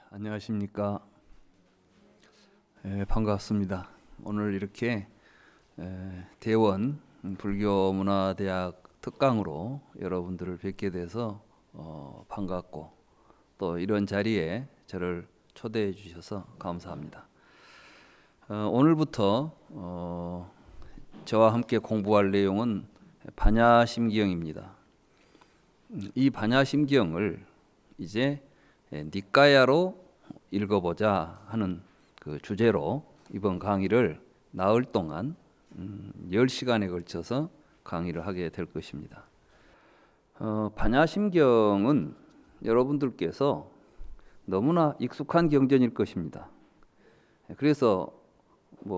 안녕하십니까. 반갑습니다. 오늘 이렇게 대원 불교문화대학 특강으로 여러분들을 뵙게 돼서 반갑고, 또 이런 자리에 저를 초대해 주셔서 감사합니다. 오늘부터 저와 함께 공부할 내용은 반야심경입니다. 이 반야심경을 이제 니까야로 읽어보자 하는 그 주제로 이번 강의를 나흘 동안 10시간에 걸쳐서 강의를 하게 될 것입니다. 반야심경은 여러분들께서 너무나 익숙한 경전일 것입니다. 그래서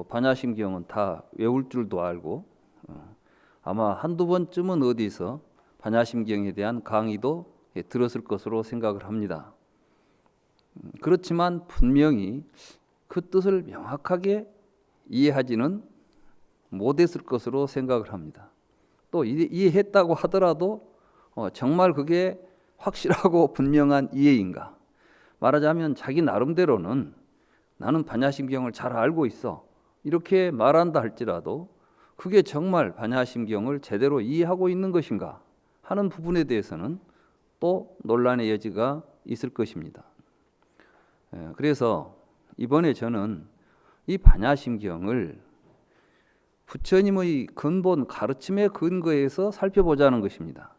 반야심경은 다 외울 줄도 알고, 아마 한두 번쯤은 어디서 반야심경에 대한 강의도 들었을 것으로 생각을 합니다. 그렇지만 분명히 그 뜻을 명확하게 이해하지는 못했을 것으로 생각을 합니다. 또 이해했다고 하더라도 정말 그게 확실하고 분명한 이해인가? 말하자면 자기 나름대로는 나는 반야심경을 잘 알고 있어, 이렇게 말한다 할지라도 그게 정말 반야심경을 제대로 이해하고 있는 것인가 하는 부분에 대해서는 또 논란의 여지가 있을 것입니다. 그래서 이번에 저는 이 반야심경을 부처님의 근본 가르침에 근거해서 살펴보자는 것입니다.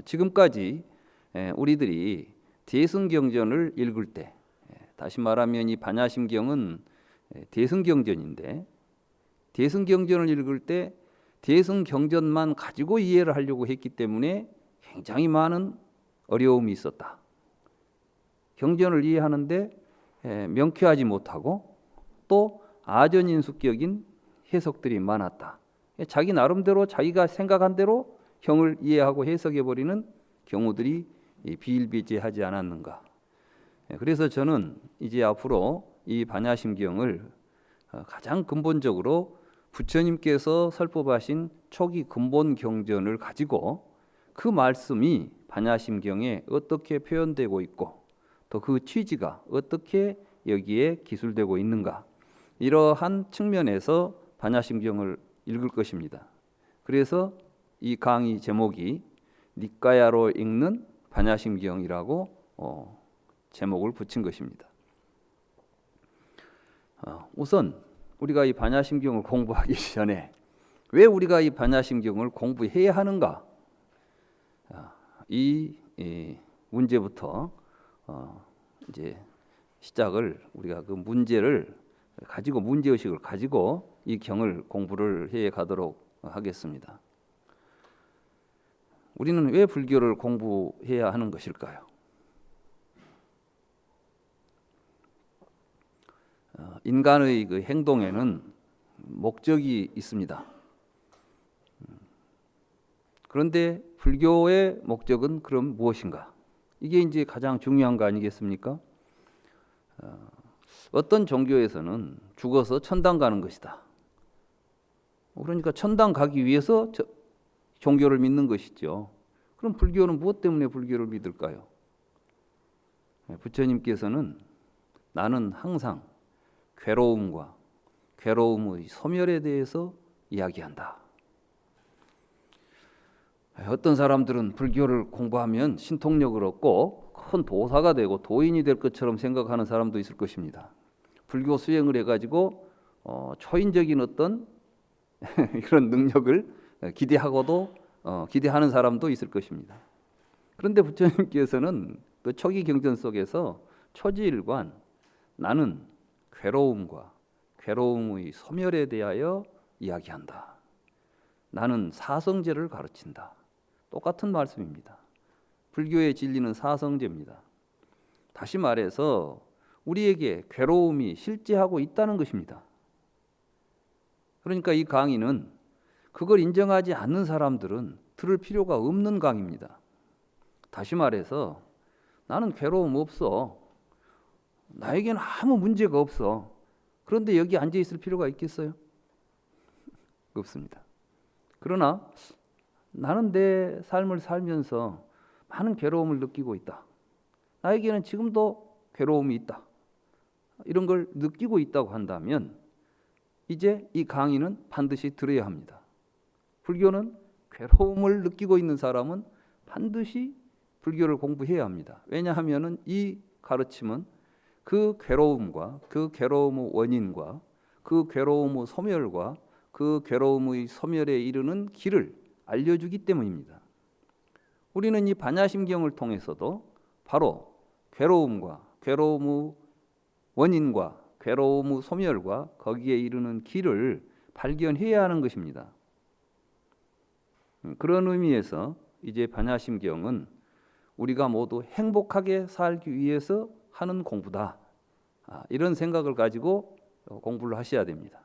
지금까지 우리들이 대승경전을 읽을 때, 다시 말하면 이 반야심경은 대승경전인데, 대승경전을 읽을 때 대승경전만 가지고 이해를 하려고 했기 때문에 굉장히 많은 어려움이 있었다. 경전을 이해하는데 명쾌하지 못하고, 또 아전인수격인 해석들이 많았다. 자기 나름대로 자기가 생각한 대로 경을 이해하고 해석해버리는 경우들이 비일비재하지 않았는가. 그래서 저는 이제 앞으로 이 반야심경을 가장 근본적으로 부처님께서 설법하신 초기 근본 경전을 가지고 그 말씀이 반야심경에 어떻게 표현되고 있고, 또 그 취지가 어떻게 여기에 기술되고 있는가, 이러한 측면에서 반야심경을 읽을 것입니다. 그래서 이 강의 제목이 니까야로 읽는 반야심경이라고 제목을 붙인 것입니다. 우선 우리가 이 반야심경을 공부하기 전에 왜 우리가 이 반야심경을 공부해야 하는가, 이 문제부터 이제 시작을, 우리가 그 문제를 가지고, 문제의식을 가지고 이 경을 공부를 해 가도록 하겠습니다. 우리는 왜 불교를 공부해야 하는 것일까요? 인간의 그 행동에는 목적이 있습니다. 그런데 불교의 목적은 그럼 무엇인가? 이게 이제 가장 중요한 거 아니겠습니까? 어떤 종교에서는 죽어서 천당 가는 것이다. 그러니까 천당 가기 위해서 종교를 믿는 것이죠. 그럼 불교는 무엇 때문에 불교를 믿을까요? 부처님께서는 나는 항상 괴로움과 괴로움의 소멸에 대해서 이야기한다. 어떤 사람들은 불교를 공부하면 신통력을 얻고 큰 도사가 되고 도인이 될 것처럼 생각하는 사람도 있을 것입니다. 불교 수행을 해가지고 초인적인 어떤 이런 능력을 기대하고도 기대하는 사람도 있을 것입니다. 그런데 부처님께서는 그 초기 경전 속에서 초지일관, 나는 괴로움과 괴로움의 소멸에 대하여 이야기한다. 나는 사성제를 가르친다. 똑같은 말씀입니다. 불교의 진리는 사성제입니다. 다시 말해서 우리에게 괴로움이 실제하고 있다는 것입니다. 그러니까 이 강의는 그걸 인정하지 않는 사람들은 들을 필요가 없는 강의입니다. 다시 말해서 나는 괴로움 없어, 나에게는 아무 문제가 없어, 그런데 여기 앉아 있을 필요가 있겠어요? 없습니다. 그러나 나는 내 삶을 살면서 많은 괴로움을 느끼고 있다. 나에게는 지금도 괴로움이 있다, 이런 걸 느끼고 있다고 한다면 이제 이 강의는 반드시 들어야 합니다. 불교는 괴로움을 느끼고 있는 사람은 반드시 불교를 공부해야 합니다. 왜냐하면 이 가르침은 그 괴로움과 그 괴로움의 원인과 그 괴로움의 소멸과 그 괴로움의 소멸에 이르는 길을 알려주기 때문입니다. 우리는 이 반야심경을 통해서도 바로 괴로움과 괴로움의 원인과 괴로움의 소멸과 거기에 이르는 길을 발견해야 하는 것입니다. 그런 의미에서 이제 반야심경은 우리가 모두 행복하게 살기 위해서 하는 공부다, 이런 생각을 가지고 공부를 하셔야 됩니다.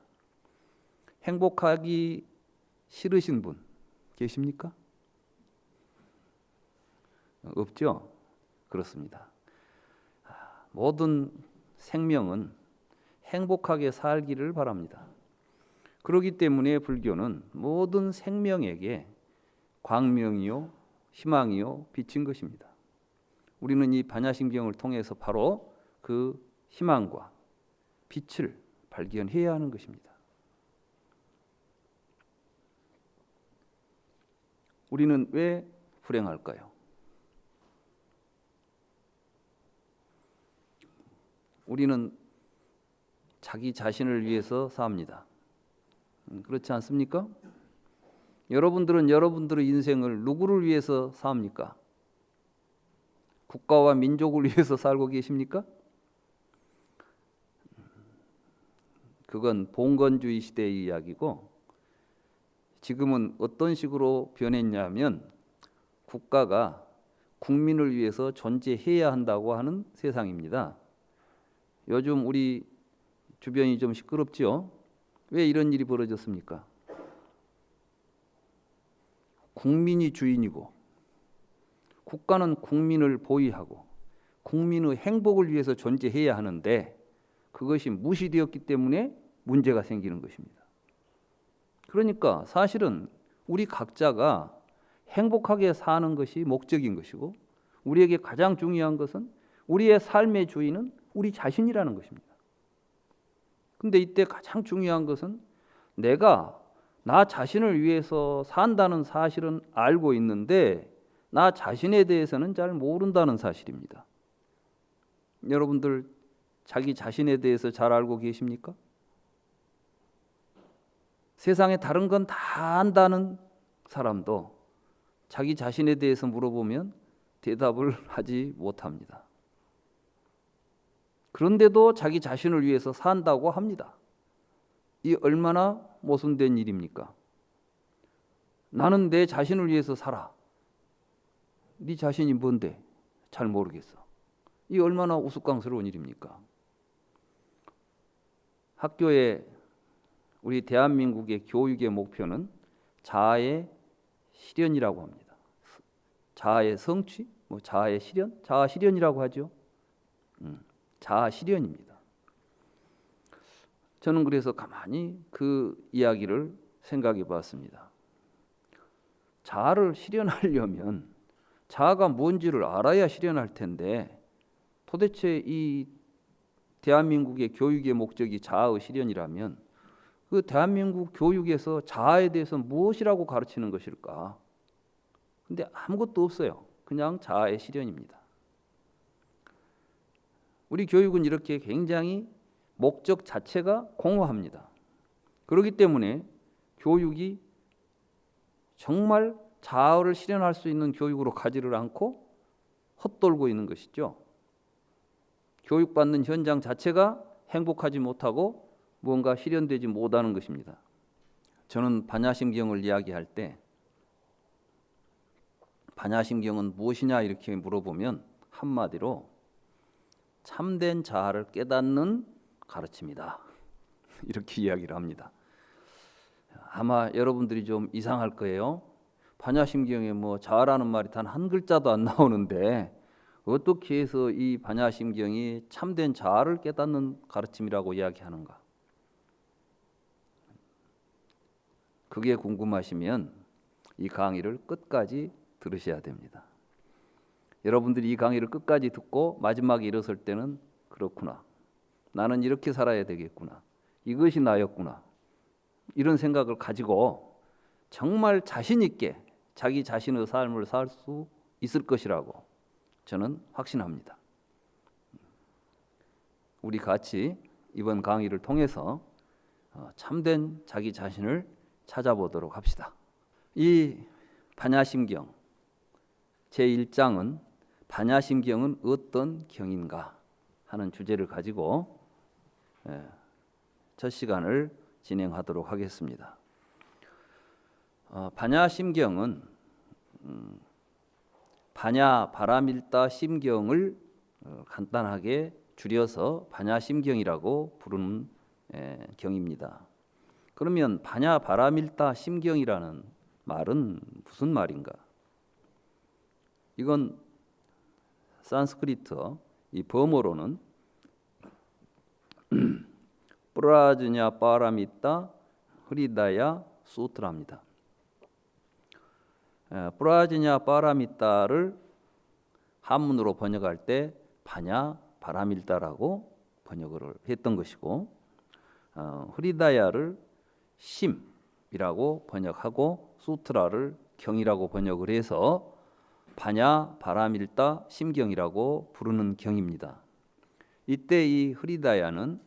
행복하기 싫으신 분 계십니까? 없죠? 그렇습니다. 모든 생명은 행복하게 살기를 바랍니다. 그렇기 때문에 불교는 모든 생명에게 광명이요, 희망이요, 빛인 것입니다. 우리는 이 반야심경을 통해서 바로 그 희망과 빛을 발견해야 하는 것입니다. 우리는 왜 불행할까요? 우리는 자기 자신을 위해서 삽니다. 그렇지 않습니까? 여러분들은 여러분들의 인생을 누구를 위해서 삽니까? 국가와 민족을 위해서 살고 계십니까? 그건 봉건주의 시대의 이야기고, 지금은 어떤 식으로 변했냐면 국가가 국민을 위해서 존재해야 한다고 하는 세상입니다. 요즘 우리 주변이 좀 시끄럽죠? 왜 이런 일이 벌어졌습니까? 국민이 주인이고 국가는 국민을 보위하고 국민의 행복을 위해서 존재해야 하는데 그것이 무시되었기 때문에 문제가 생기는 것입니다. 그러니까 사실은 우리 각자가 행복하게 사는 것이 목적인 것이고, 우리에게 가장 중요한 것은 우리의 삶의 주인은 우리 자신이라는 것입니다. 근데 이때 가장 중요한 것은 내가 나 자신을 위해서 산다는 사실은 알고 있는데 나 자신에 대해서는 잘 모른다는 사실입니다. 여러분들 자기 자신에 대해서 잘 알고 계십니까? 세상에 다른 건 다 안다는 사람도 자기 자신에 대해서 물어보면 대답을 하지 못합니다. 그런데도 자기 자신을 위해서 산다고 합니다. 이 얼마나 모순된 일입니까? 나는 내 자신을 위해서 살아. 네 자신이 뭔데? 잘 모르겠어. 이 얼마나 우스꽝스러운 일입니까? 학교에 우리 대한민국의 교육의 목표는 자아의 실현이라고 합니다. 자아의 성취, 자아의 실현, 자아 실현이라고 하죠. 자아 실현입니다. 저는 그래서 가만히 그 이야기를 생각해 봤습니다. 자아를 실현하려면 자아가 뭔지를 알아야 실현할 텐데, 도대체 이 대한민국의 교육의 목적이 자아의 실현이라면 그 대한민국 교육에서 자아에 대해서 무엇이라고 가르치는 것일까? 근데 아무것도 없어요. 그냥 자아의 실현입니다. 우리 교육은 이렇게 굉장히 목적 자체가 공허합니다. 그렇기 때문에 교육이 정말 자아를 실현할 수 있는 교육으로 가지를 않고 헛돌고 있는 것이죠. 교육받는 현장 자체가 행복하지 못하고 무언가 실현되지 못하는 것입니다. 저는 반야심경을 이야기할 때 반야심경은 무엇이냐 이렇게 물어보면 한마디로 참된 자아를 깨닫는 가르침이다, 이렇게 이야기를 합니다. 아마 여러분들이 좀 이상할 거예요. 반야심경에 자아라는 말이 단 한 글자도 안 나오는데 어떻게 해서 이 반야심경이 참된 자아를 깨닫는 가르침이라고 이야기하는가? 그게 궁금하시면 이 강의를 끝까지 들으셔야 됩니다. 여러분들이 이 강의를 끝까지 듣고 마지막에 일어설 때는 그렇구나. 나는 이렇게 살아야 되겠구나. 이것이 나였구나. 이런 생각을 가지고 정말 자신 있게 자기 자신의 삶을 살 수 있을 것이라고 저는 확신합니다. 우리 같이 이번 강의를 통해서 참된 자기 자신을 찾아보도록 합시다. 이 반야심경 제1장은 반야심경은 어떤 경인가 하는 주제를 가지고 첫 시간을 진행하도록 하겠습니다. 반야심경은 반야 바라밀다 심경을 간단하게 줄여서 반야심경이라고 부르는 경입니다. 그러면 반야 바라밀다 심경이라는 말은 무슨 말인가? 이건 산스크리트 이 범어로는 프라즈냐 파라미타 흐리다야 수트라입니다. 프라즈냐 파라미타를 한문으로 번역할 때 반야 바라밀다라고 번역을 했던 것이고 흐리다야를 심이라고 번역하고 수트라를 경이라고 번역을 해서 반야 바라밀다 심경이라고 부르는 경입니다. 이때 이 흐리다야는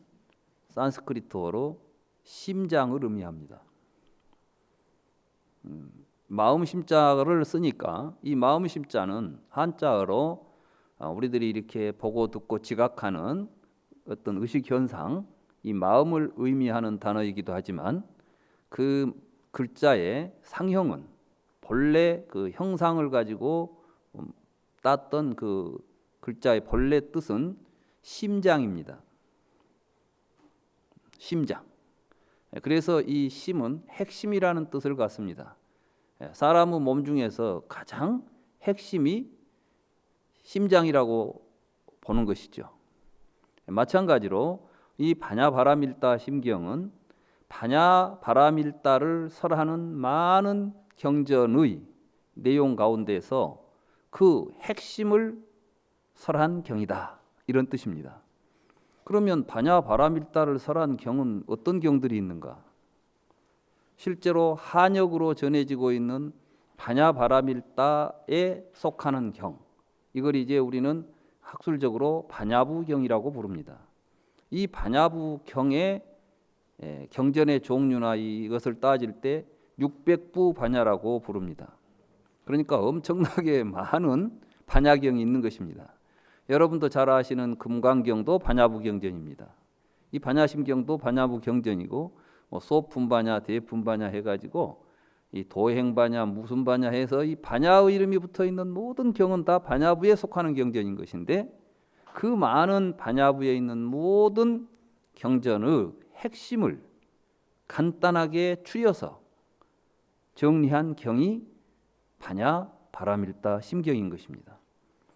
산스크리트어로 심장을 의미합니다. 마음 심자를 쓰니까 이 마음 심자는 한자어로 우리들이 이렇게 보고 듣고 지각하는 어떤 의식 현상, 이 마음을 의미하는 단어이기도 하지만 그 글자의 상형은 본래 그 형상을 가지고 땄던 그 글자의 본래 뜻은 심장입니다. 심장. 그래서 이 심은 핵심이라는 뜻을 갖습니다. 사람의 몸 중에서 가장 핵심이 심장이라고 보는 것이죠. 마찬가지로 이 반야 바라밀다 심경은 반야 바라밀다를 설하는 많은 경전의 내용 가운데서 그 핵심을 설한 경이다. 이런 뜻입니다. 그러면 반야 바라밀다를 설한 경은 어떤 경들이 있는가? 실제로 한역으로 전해지고 있는 반야 바라밀다에 속하는 경, 이걸 이제 우리는 학술적으로 반야부경이라고 부릅니다. 이 반야부경의 경전의 종류나 이것을 따질 때 600부 반야라고 부릅니다. 그러니까 엄청나게 많은 반야경이 있는 것입니다. 여러분도 잘 아시는 금강경도 반야부경전입니다. 이 반야심경도 반야부경전이고 소품반야, 대품반야 해가지고 이 도행반야, 무슨 반야 해서 이 반야의 이름이 붙어 있는 모든 경은 다 반야부에 속하는 경전인 것인데 그 많은 반야부에 있는 모든 경전의 핵심을 간단하게 추려서 정리한 경이 반야 바라밀다 심경인 것입니다.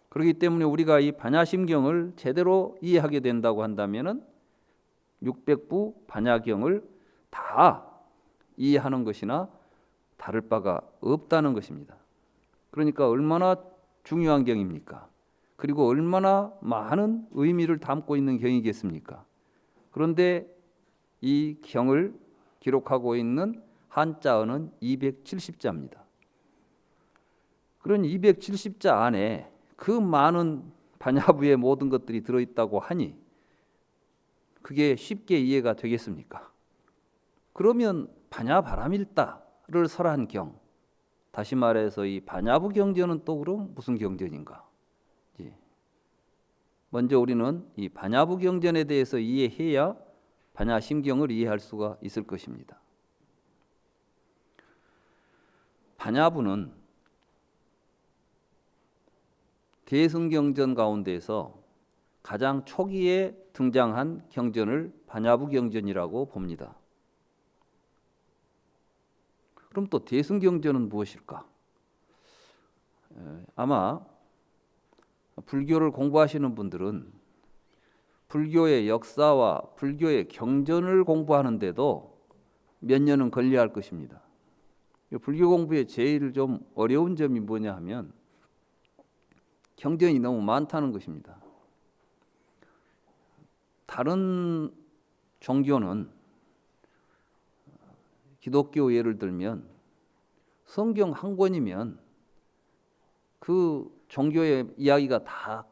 그렇기 때문에 우리가 이 반야심경을 제대로 이해하게 된다고 한다면은 600부 반야경을 다 이해하는 것이나 다를 바가 없다는 것입니다. 그러니까 얼마나 중요한 경입니까? 그리고 얼마나 많은 의미를 담고 있는 경이겠습니까? 그런데 이 경을 기록하고 있는 한자어는 270자입니다. 그런 270자 안에 그 많은 반야부의 모든 것들이 들어있다고 하니 그게 쉽게 이해가 되겠습니까? 그러면 반야 바라밀다를 설한 경, 다시 말해서 이 반야부 경전은 또 그럼 무슨 경전인가? 먼저 우리는 이 반야부 경전에 대해서 이해해야 반야심경을 이해할 수가 있을 것입니다. 반야부는 대승경전 가운데서 가장 초기에 등장한 경전을 반야부 경전이라고 봅니다. 그럼 또 대승경전은 무엇일까? 아마 불교를 공부하시는 분들은 불교의 역사와 불교의 경전을 공부하는데도 몇 년은 걸려야 할 것입니다. 불교 공부의 제일 좀 어려운 점이 뭐냐 하면 경전이 너무 많다는 것입니다. 다른 종교는 기독교 예를 들면 성경 한 권이면 그 종교의 이야기가 다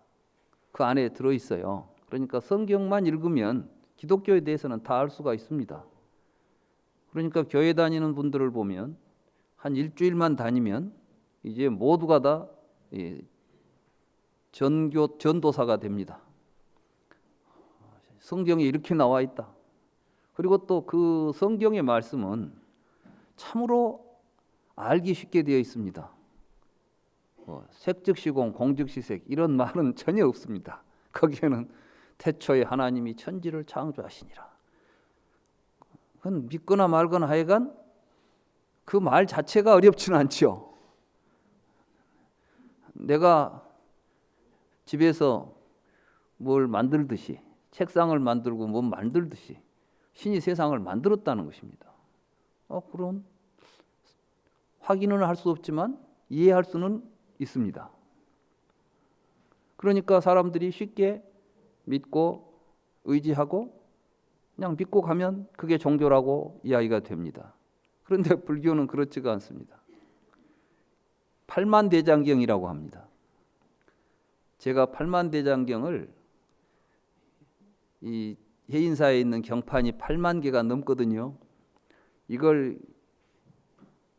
그 안에 들어있어요. 그러니까 성경만 읽으면 기독교에 대해서는 다 알 수가 있습니다. 그러니까 교회 다니는 분들을 보면 한 일주일만 다니면 이제 모두가 다 전도사가 됩니다. 성경에 이렇게 나와 있다. 그리고 또 그 성경의 말씀은 참으로 알기 쉽게 되어 있습니다. 색즉시공 공즉시색 이런 말은 전혀 없습니다. 거기에는 태초에 하나님이 천지를 창조하시니라. 그건 믿거나 말거나 하여간 그 말 자체가 어렵지는 않죠. 내가 집에서 뭘 만들듯이 책상을 만들고 뭘 만들듯이 신이 세상을 만들었다는 것입니다. 그럼 확인은 할 수 없지만 이해할 수는 있습니다. 그러니까 사람들이 쉽게 믿고 의지하고 그냥 믿고 가면 그게 종교라고 이야기가 됩니다. 그런데 불교는 그렇지가 않습니다. 팔만대장경이라고 합니다. 제가 팔만대장경을 이 해인사에 있는 경판이 8만 개가 넘거든요. 이걸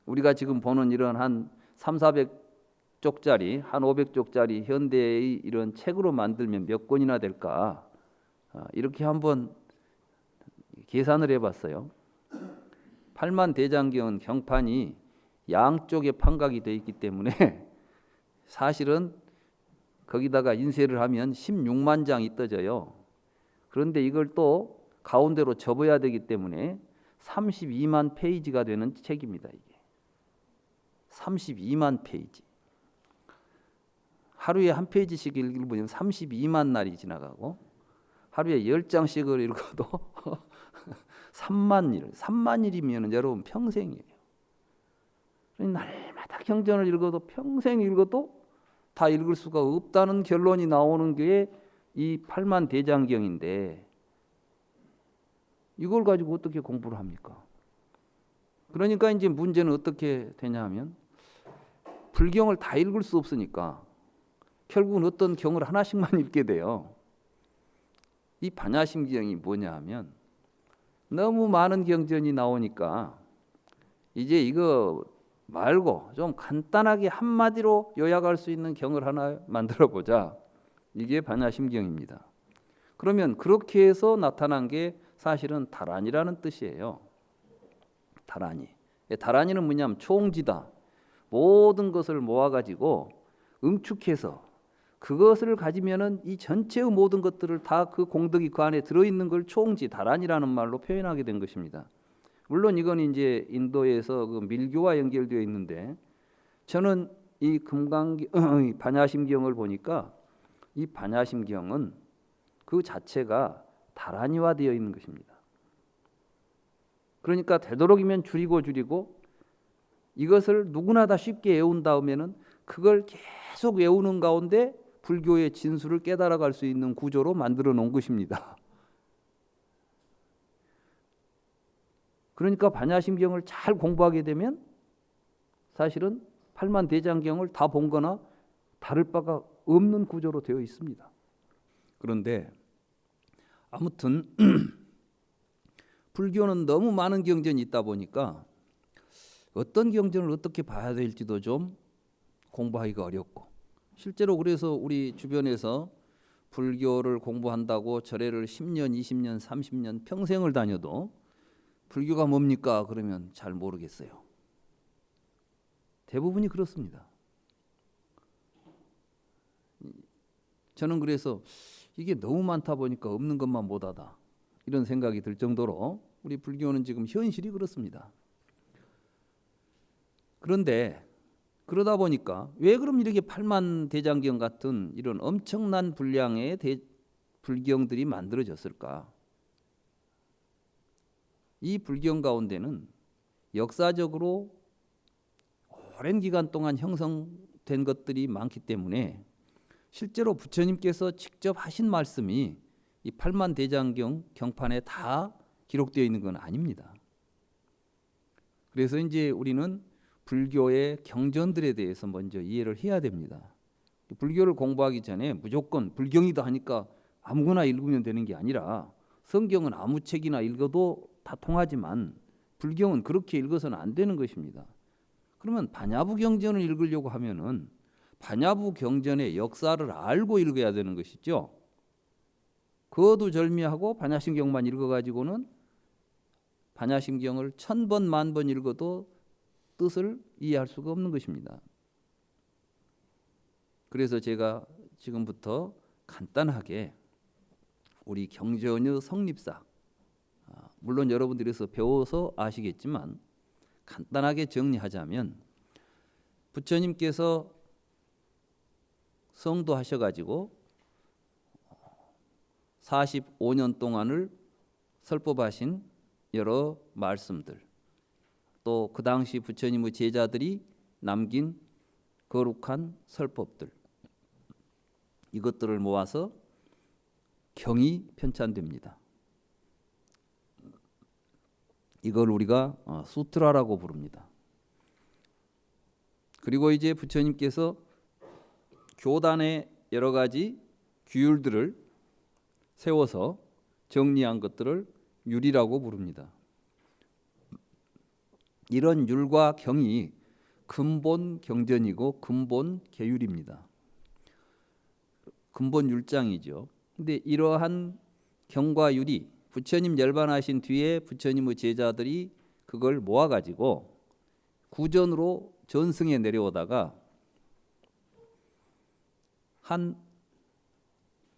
우리가 지금 보는 이런 한 300~400쪽짜리 한 500쪽짜리 현대의 이런 책으로 만들면 몇 권이나 될까? 이렇게 한번 계산을 해봤어요. 팔만대장경은 경판이 양쪽에 판각이 되어 있기 때문에 사실은 거기다가 인쇄를 하면 16만 장이 떠져요. 그런데 이걸 또 가운데로 접어야 되기 때문에 32만 페이지가 되는 책입니다. 이게 32만 페이지. 하루에 한 페이지씩 읽으면 32만 날이 지나가고 하루에 10장씩을 읽어도 3만 일. 3만 일이면 여러분 평생이에요. 날마다 경전을 읽어도 평생 읽어도 다 읽을 수가 없다는 결론이 나오는 게 이 팔만대장경인데 이걸 가지고 어떻게 공부를 합니까? 그러니까 이제 문제는 어떻게 되냐 하면 불경을 다 읽을 수 없으니까 결국은 어떤 경을 하나씩만 읽게 돼요. 이 반야심경이 뭐냐 하면 너무 많은 경전이 나오니까 이제 이거 말고 좀 간단하게 한마디로 요약할 수 있는 경을 하나 만들어 보자. 이게 반야심경입니다. 그러면 그렇게 해서 나타난 게 사실은 다란이라는 뜻이에요. 다란이. 다란이는 뭐냐면 총지다. 모든 것을 모아가지고 응축해서 그것을 가지면은 이 전체의 모든 것들을 다 그 공덕이 그 안에 들어있는 걸 총지, 다란이라는 말로 표현하게 된 것입니다. 물론 이건 이제 인도에서 그 밀교와 연결되어 있는데 저는 이 반야심경을 보니까 이 반야심경은 그 자체가 다란이화되어 있는 것입니다. 그러니까 되도록이면 줄이고 이것을 누구나 다 쉽게 외운 다음에는 그걸 계속 외우는 가운데 불교의 진수를 깨달아갈 수 있는 구조로 만들어 놓은 것입니다. 그러니까 반야심경을 잘 공부하게 되면 사실은 팔만대장경을 다 본 거나 다를 바가 없는 구조로 되어 있습니다. 그런데 아무튼 불교는 너무 많은 경전이 있다 보니까 어떤 경전을 어떻게 봐야 될지도 좀 공부하기가 어렵고 실제로 그래서 우리 주변에서 불교를 공부한다고 절에를 10년, 20년, 30년 평생을 다녀도 불교가 뭡니까? 그러면 잘 모르겠어요. 대부분이 그렇습니다. 저는 그래서 이게 너무 많다 보니까 없는 것만 못하다 이런 생각이 들 정도로 우리 불교는 지금 현실이 그렇습니다. 그런데 그러다 보니까 왜 그럼 이렇게 팔만대장경 같은 이런 엄청난 분량의 불경들이 만들어졌을까? 이 불경 가운데는 역사적으로 오랜 기간 동안 형성된 것들이 많기 때문에 실제로 부처님께서 직접 하신 말씀이 이 팔만대장경 경판에 다 기록되어 있는 건 아닙니다. 그래서 이제 우리는 불교의 경전들에 대해서 먼저 이해를 해야 됩니다. 불교를 공부하기 전에 무조건 불경이다 하니까 아무거나 읽으면 되는 게 아니라 성경은 아무 책이나 읽어도 다 통하지만 불경은 그렇게 읽어서는 안 되는 것입니다. 그러면 반야부 경전을 읽으려고 하면은 반야부 경전의 역사를 알고 읽어야 되는 것이죠. 거두절미하고 반야심경만 읽어가지고는 반야심경을 1000번 만번 읽어도 뜻을 이해할 수가 없는 것입니다. 그래서 제가 지금부터 간단하게 우리 경전의 성립사, 물론 여러분들에서 배워서 아시겠지만 간단하게 정리하자면 부처님께서 성도하셔가지고 45년 동안을 설법하신 여러 말씀들, 또 그 당시 부처님의 제자들이 남긴 거룩한 설법들, 이것들을 모아서 경이 편찬됩니다. 이걸 우리가 수트라라고 부릅니다. 그리고 이제 부처님께서 교단의 여러 가지 규율들을 세워서 정리한 것들을 율이라고 부릅니다. 이런 율과 경이 근본 경전이고 근본 계율입니다. 근본 율장이죠. 근데 이러한 경과 율이 부처님 열반하신 뒤에 부처님의 제자들이 그걸 모아가지고 구전으로 전승에 내려오다가 한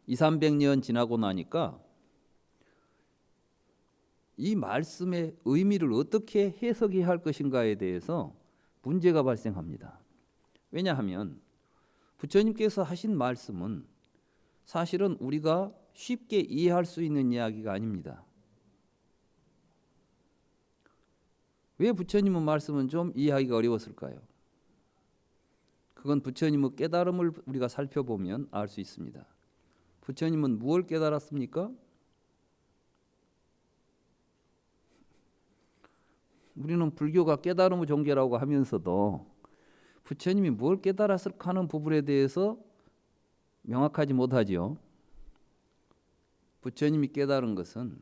200~300년 지나고 나니까 이 말씀의 의미를 어떻게 해석해야 할 것인가에 대해서 문제가 발생합니다. 왜냐하면 부처님께서 하신 말씀은 사실은 우리가 쉽게 이해할 수 있는 이야기가 아닙니다. 왜 부처님의 말씀은 좀 이해하기가 어려웠을까요? 그건 부처님의 깨달음을 우리가 살펴보면 알 수 있습니다. 부처님은 무엇을 깨달았습니까? 우리는 불교가 깨달음의 종교라고 하면서도 부처님이 뭘 깨달았을까 하는 부분에 대해서 명확하지 못하지요. 부처님이 깨달은 것은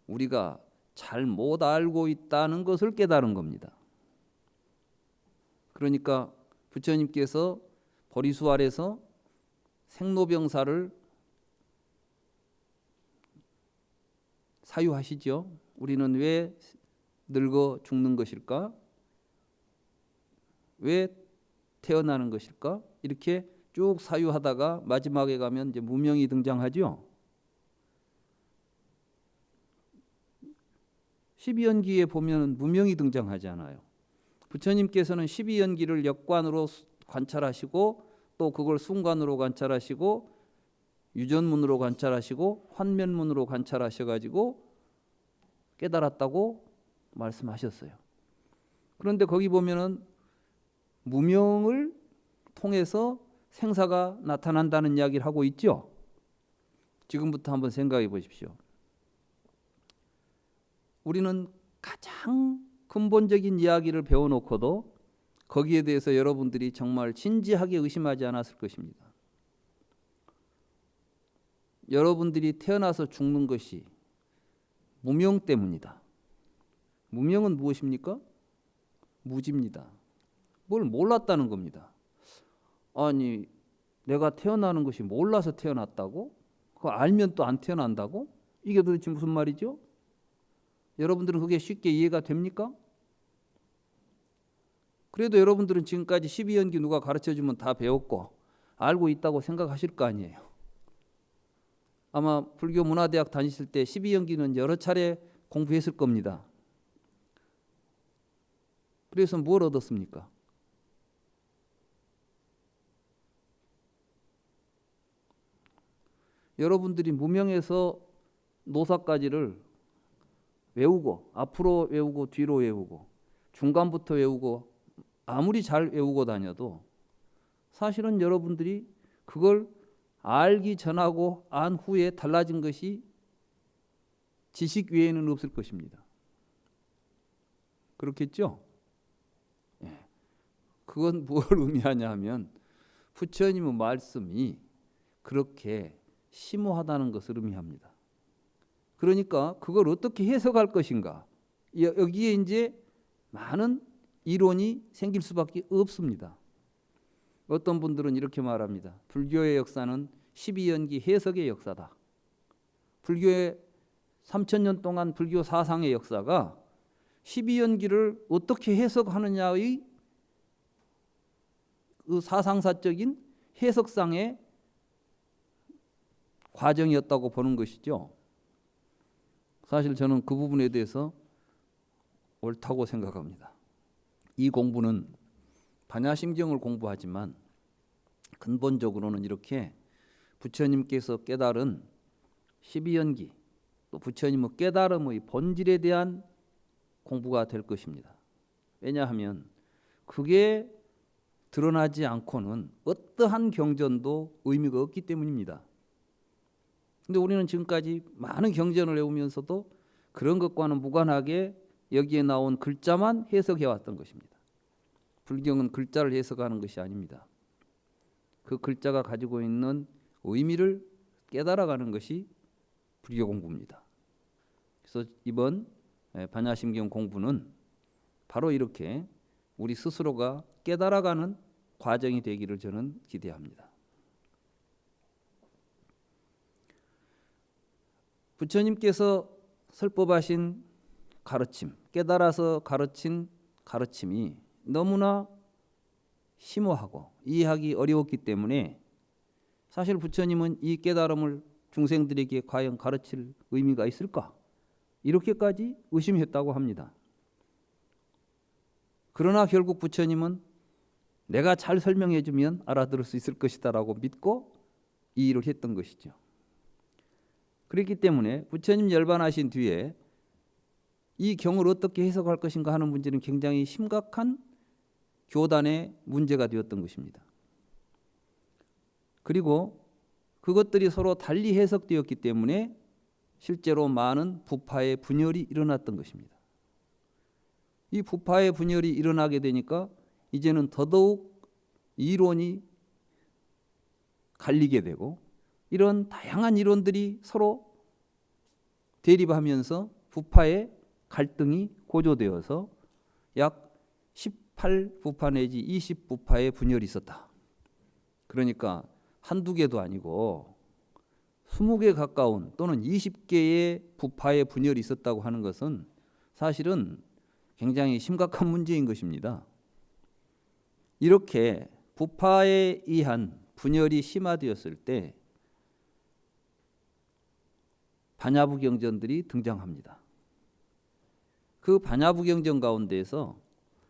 우리가 잘 못 알고 있다는 것을 깨달은 겁니다. 그러니까 부처님께서 보리수 아래서 생로병사를 사유하시죠. 우리는 왜 늙어 죽는 것일까? 왜 태어나는 것일까? 이렇게 쭉 사유하다가 마지막에 가면 이제 무명이 등장하죠. 12연기에 보면 무명이 등장하지 않아요. 부처님께서는 12연기를 역관으로 관찰하시고 또 그걸 순관으로 관찰하시고 유전문으로 관찰하시고 환면문으로 관찰하셔가지고 깨달았다고 말씀하셨어요. 그런데 거기 보면은 무명을 통해서 생사가 나타난다는 이야기를 하고 있죠. 지금부터 한번 생각해 보십시오. 우리는 가장 근본적인 이야기를 배워놓고도 거기에 대해서 여러분들이 정말 진지하게 의심하지 않았을 것입니다. 여러분들이 태어나서 죽는 것이 무명 때문이다. 무명은 무엇입니까? 무지입니다. 뭘 몰랐다는 겁니다. 아니, 내가 태어나는 것이 몰라서 태어났다고? 그거 알면 또 안 태어난다고? 이게 도대체 무슨 말이죠? 여러분들은 그게 쉽게 이해가 됩니까? 그래도 여러분들은 지금까지 12연기 누가 가르쳐주면 다 배웠고 알고 있다고 생각하실 거 아니에요. 아마 불교 문화대학 다니실 때 12연기는 여러 차례 공부했을 겁니다. 그래서 뭘 얻었습니까? 여러분들이 무명에서 노사까지를 외우고 앞으로 외우고 뒤로 외우고 중간부터 외우고 아무리 잘 외우고 다녀도 사실은 여러분들이 그걸 알기 전하고 안 후에 달라진 것이 지식 외에는 없을 것입니다. 그렇겠죠? 예. 그건 뭘 의미하냐 하면 부처님의 말씀이 그렇게 심오하다는 것을 의미합니다. 그러니까 그걸 어떻게 해석할 것인가, 여기에 이제 많은 이론이 생길 수밖에 없습니다. 어떤 분들은 이렇게 말합니다. 불교의 역사는 12연기 해석의 역사다. 불교의 3000년 동안 불교 사상의 역사가 12연기를 어떻게 해석하느냐의 그 사상사적인 해석상의 과정이었다고 보는 것이죠. 사실 저는 그 부분에 대해서 옳다고 생각합니다. 이 공부는 반야심경을 공부하지만 근본적으로는 이렇게 부처님께서 깨달은 12연기, 또 부처님의 깨달음의 본질에 대한 공부가 될 것입니다. 왜냐하면 그게 드러나지 않고는 어떠한 경전도 의미가 없기 때문입니다. 근데 우리는 지금까지 많은 경전을 외우면서도 그런 것과는 무관하게 여기에 나온 글자만 해석해 왔던 것입니다. 불경은 글자를 해석하는 것이 아닙니다. 그 글자가 가지고 있는 의미를 깨달아가는 것이 불교 공부입니다. 그래서 이번 반야심경 공부는 바로 이렇게 우리 스스로가 깨달아가는 과정이 되기를 저는 기대합니다. 부처님께서 설법하신 가르침, 깨달아서 가르친 가르침이 너무나 심오하고 이해하기 어려웠기 때문에 사실 부처님은 이 깨달음을 중생들에게 과연 가르칠 의미가 있을까? 이렇게까지 의심했다고 합니다. 그러나 결국 부처님은 내가 잘 설명해 주면 알아들을 수 있을 것이다 라고 믿고 이 일을 했던 것이죠. 그렇기 때문에 부처님 열반하신 뒤에 이 경을 어떻게 해석할 것인가 하는 문제는 굉장히 심각한 교단의 문제가 되었던 것입니다. 그리고 그것들이 서로 달리 해석되었기 때문에 실제로 많은 부파의 분열이 일어났던 것입니다. 이 부파의 분열이 일어나게 되니까 이제는 더더욱 이론이 갈리게 되고 이런 다양한 이론들이 서로 대립하면서 부파의 갈등이 고조되어서 약 18부파 내지 20부파의 분열이 있었다. 그러니까 한두 개도 아니고 20개 가까운 또는 20개의 부파의 분열이 있었다고 하는 것은 사실은 굉장히 심각한 문제인 것입니다. 이렇게 부파에 의한 분열이 심화되었을 때 반야부 경전들이 등장합니다. 그 반야부 경전 가운데에서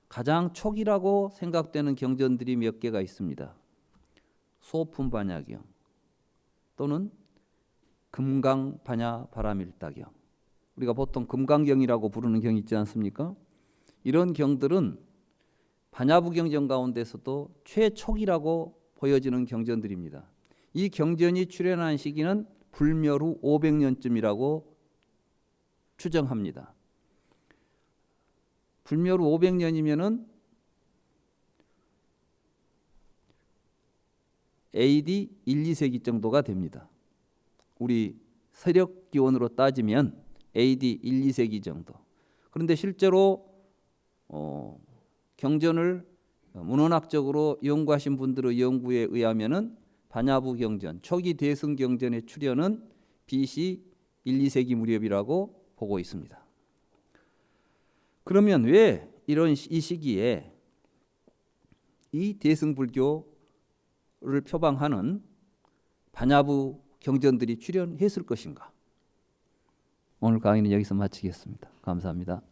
가장 초기라고 생각되는 경전들이 몇 개가 있습니다. 소품반야경 또는 금강반야바라밀다경, 우리가 보통 금강경이라고 부르는 경이 있지 않습니까? 이런 경들은 반야부 경전 가운데서도 최초기라고 보여지는 경전들입니다. 이 경전이 출현한 시기는 불멸 후 500년쯤이라고 추정합니다. 불멸 후 500년이면은 AD 1, 2세기 정도가 됩니다. 우리 세력 기원으로 따지면 AD 1, 2세기 정도. 그런데 실제로 경전을 문헌학적으로 연구하신 분들의 연구에 의하면은 반야부 경전, 초기 대승 경전의 출현은 BC 1, 2세기 무렵이라고 보고 있습니다. 그러면 왜 이 시기에 이 대승 불교를 표방하는 반야부 경전들이 출현했을 것인가? 오늘 강의는 여기서 마치겠습니다. 감사합니다.